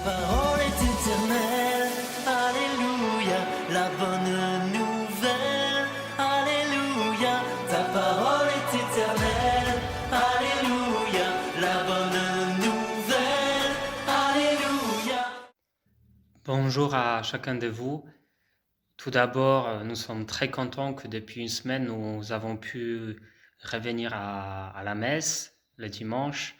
parole est éternelle. Alléluia, la bonne nouvelle. Alléluia, ta parole est éternelle. Alléluia, la bonne nouvelle. Alléluia. Bonjour à chacun de vous. Tout d'abord, nous sommes très contents que depuis une semaine, nous avons pu revenir à la messe le dimanche,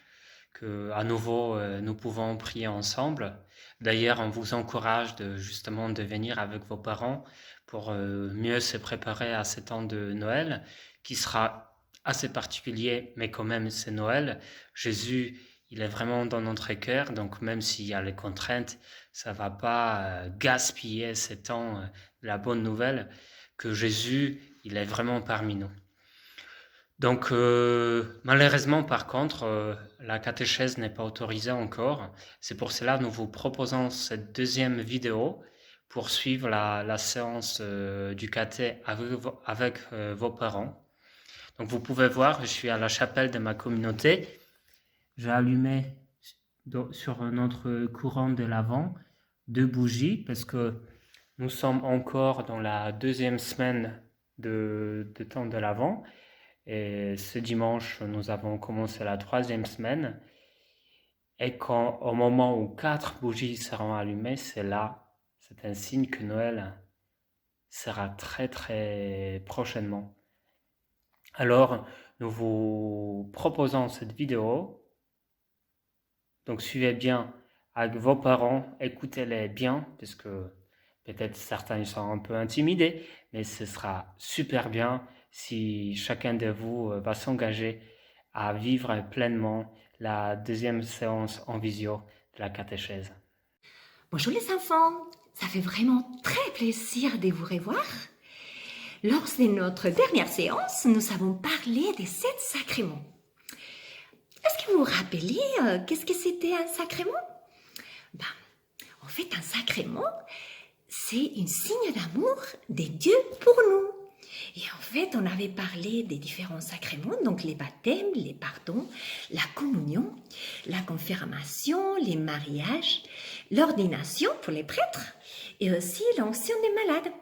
que à nouveau nous pouvons prier ensemble. D'ailleurs, on vous encourage justement de venir avec vos parents pour mieux se préparer à ce temps de Noël, qui sera assez particulier, mais quand même c'est Noël. Jésus, il est vraiment dans notre cœur, donc même s'il y a les contraintes, ça va pas gaspiller ce temps de la bonne nouvelle que Jésus, il est vraiment parmi nous. Donc malheureusement par contre, la catéchèse n'est pas autorisée encore. C'est pour cela que nous vous proposons cette deuxième vidéo pour suivre la séance du caté avec vos parents. Donc vous pouvez voir, je suis à la chapelle de ma communauté. J'ai allumé sur notre courant de l'Avent 2 bougies parce que nous sommes encore dans la deuxième semaine de temps de l'Avent. Et ce dimanche, nous avons commencé la 3e semaine. Et au moment où 4 bougies seront allumées, c'est un signe que Noël sera très très prochainement. Alors, nous vous proposons cette vidéo. Donc, suivez bien avec vos parents, écoutez-les bien, parce que peut-être certains sont un peu intimidés, mais ce sera super bien si chacun de vous va s'engager à vivre pleinement la deuxième séance en visio de la catéchèse. Bonjour les enfants, ça fait vraiment très plaisir de vous revoir. Lors de notre dernière séance, nous avons parlé des 7 sacrements. Est-ce que vous vous rappelez qu'est-ce que c'était un sacrement? En fait, un sacrement, c'est un signe d'amour de Dieu pour nous. Et en fait, on avait parlé des différents sacrements, donc les baptêmes, les pardons, la communion, la confirmation, les mariages, l'ordination pour les prêtres et aussi l'onction des malades.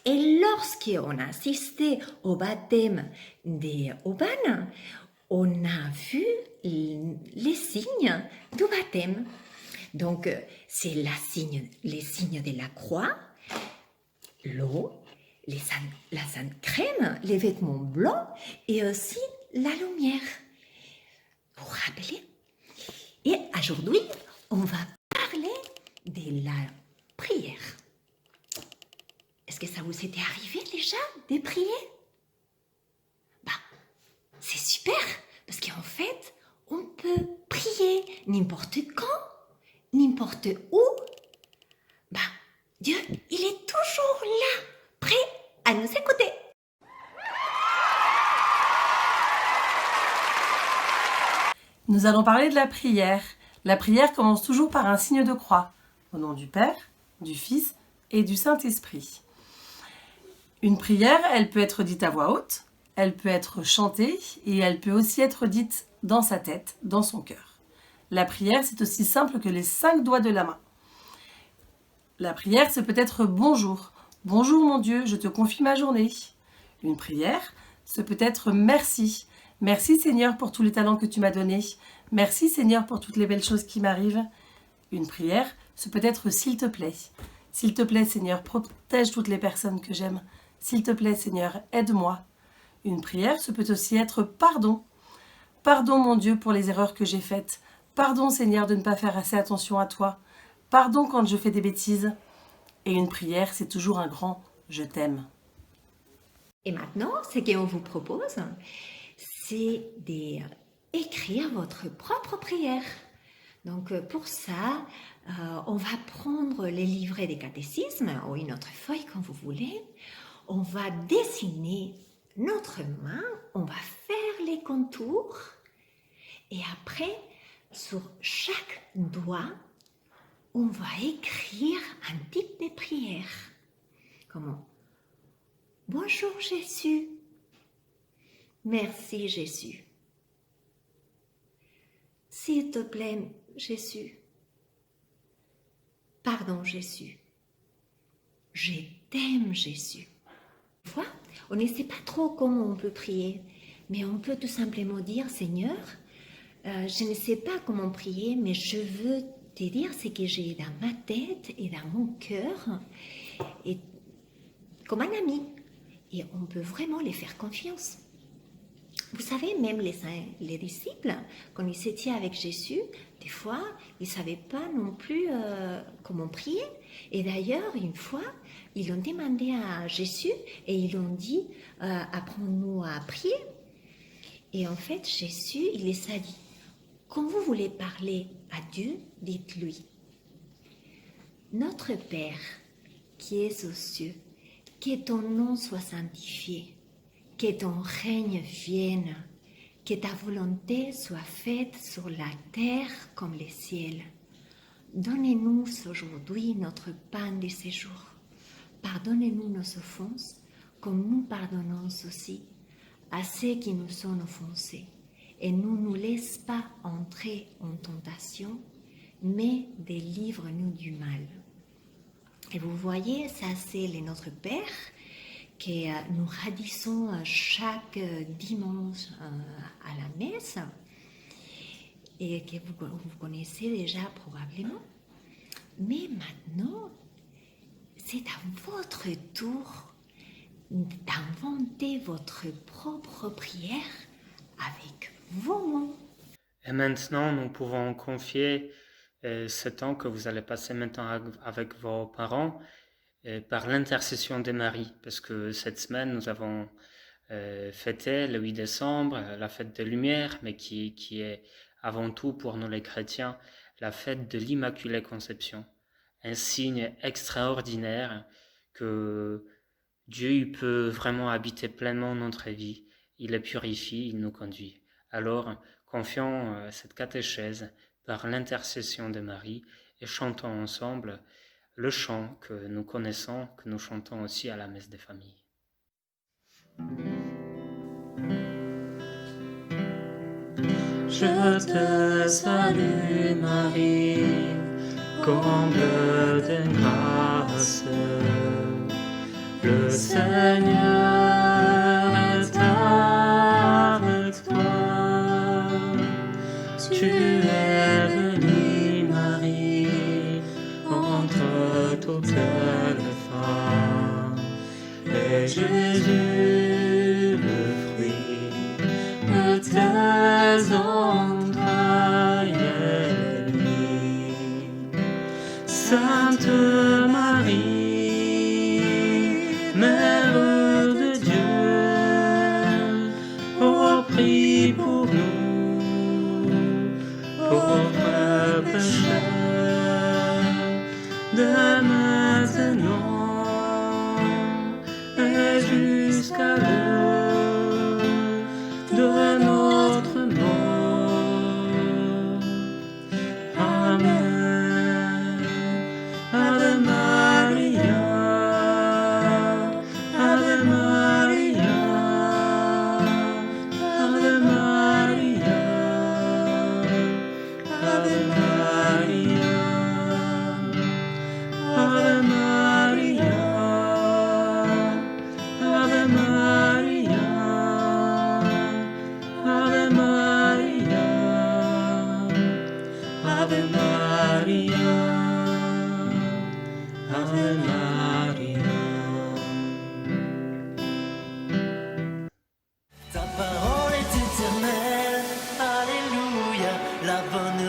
Et lorsqu'on a assisté au baptême des Aubanes, on a vu les signes du baptême. Donc, c'est les signes de la croix, l'eau, la sainte crème, les vêtements blancs et aussi la lumière. Vous vous rappelez? Et aujourd'hui, on va parler de la prière. Est-ce que ça vous était arrivé déjà de prier? C'est super, parce qu'en fait, on peut prier n'importe quand, n'importe où. Dieu, il est toujours là, prêt à nous écouter. Nous allons parler de la prière. La prière commence toujours par un signe de croix, au nom du Père, du Fils et du Saint-Esprit. Une prière, elle peut être dite à voix haute, elle peut être chantée et elle peut aussi être dite dans sa tête, dans son cœur. La prière, c'est aussi simple que les 5 doigts de la main. La prière, c'est peut-être bonjour. Bonjour mon Dieu, je te confie ma journée. Une prière, c'est peut-être merci. Merci Seigneur pour tous les talents que tu m'as donnés. Merci Seigneur pour toutes les belles choses qui m'arrivent. Une prière, c'est peut-être s'il te plaît. S'il te plaît Seigneur, protège toutes les personnes que j'aime. S'il te plaît Seigneur, aide-moi. Une prière, ce peut aussi être pardon. Pardon mon Dieu pour les erreurs que j'ai faites. Pardon Seigneur de ne pas faire assez attention à toi. Pardon quand je fais des bêtises. Et une prière, c'est toujours un grand « je t'aime ». Et maintenant, ce qu'on vous propose, c'est d'écrire votre propre prière. Donc pour ça, on va prendre les livrets des catéchismes ou une autre feuille comme vous voulez. On va dessiner notre main, on va faire les contours et après, sur chaque doigt, on va écrire un type de prière. Comment? Bonjour Jésus. Merci Jésus. S'il te plaît Jésus. Pardon Jésus. Je t'aime Jésus. Des fois, on ne sait pas trop comment on peut prier, mais on peut tout simplement dire Seigneur, je ne sais pas comment prier, mais je veux te dire ce que j'ai dans ma tête et dans mon cœur, et comme un ami. Et on peut vraiment les faire confiance. Vous savez, même les disciples, quand ils étaient avec Jésus, des fois, ils ne savaient pas non plus comment prier. Et d'ailleurs, une fois, ils l'ont demandé à Jésus et ils l'ont dit, apprends-nous à prier. Et en fait, Jésus, il les a dit, quand vous voulez parler à Dieu, dites-lui, Notre Père qui es aux cieux, que ton nom soit sanctifié, que ton règne vienne, que ta volonté soit faite sur la terre comme les ciels. Donnez-nous aujourd'hui notre pain de ce jour. Pardonnez-nous nos offenses, comme nous pardonnons aussi à ceux qui nous sont offensés. Et ne nous laisse pas entrer en tentation, mais délivre-nous du mal. Et vous voyez, ça c'est le Notre Père que nous radissons chaque dimanche à la messe et que vous connaissez déjà probablement. Mais maintenant, c'est à votre tour d'inventer votre propre prière avec vos mots. Et maintenant, nous pouvons confier ce temps que vous allez passer maintenant avec vos parents par l'intercession de Marie, parce que cette semaine, nous avons fêté le 8 décembre, la fête des Lumières, mais qui est avant tout pour nous les chrétiens, la fête de l'Immaculée Conception, un signe extraordinaire que Dieu peut vraiment habiter pleinement notre vie, il la purifie, il nous conduit. Alors, confions cette catéchèse par l'intercession de Marie et chantons ensemble le chant que nous connaissons, que nous chantons aussi à la messe des familles. Je te salue Marie, comble de grâce, le Seigneur est avec toi. Tu es bénie Marie entre toutes les femmes, et Jésus, le fruit de tes entrailles est béni. Sainte Marie, Mère de Dieu, oh prie pour nous, pauvres pécheurs, de maintenant et jusqu'à l'heure de notre mort. Amen. Ave Maria, Ave Maria, Ave Maria, Ave Maria, Ave Maria, Ave Maria, Ave Maria, Ave Maria, Ave Maria. Ta parole est éternelle, alléluia, la bonne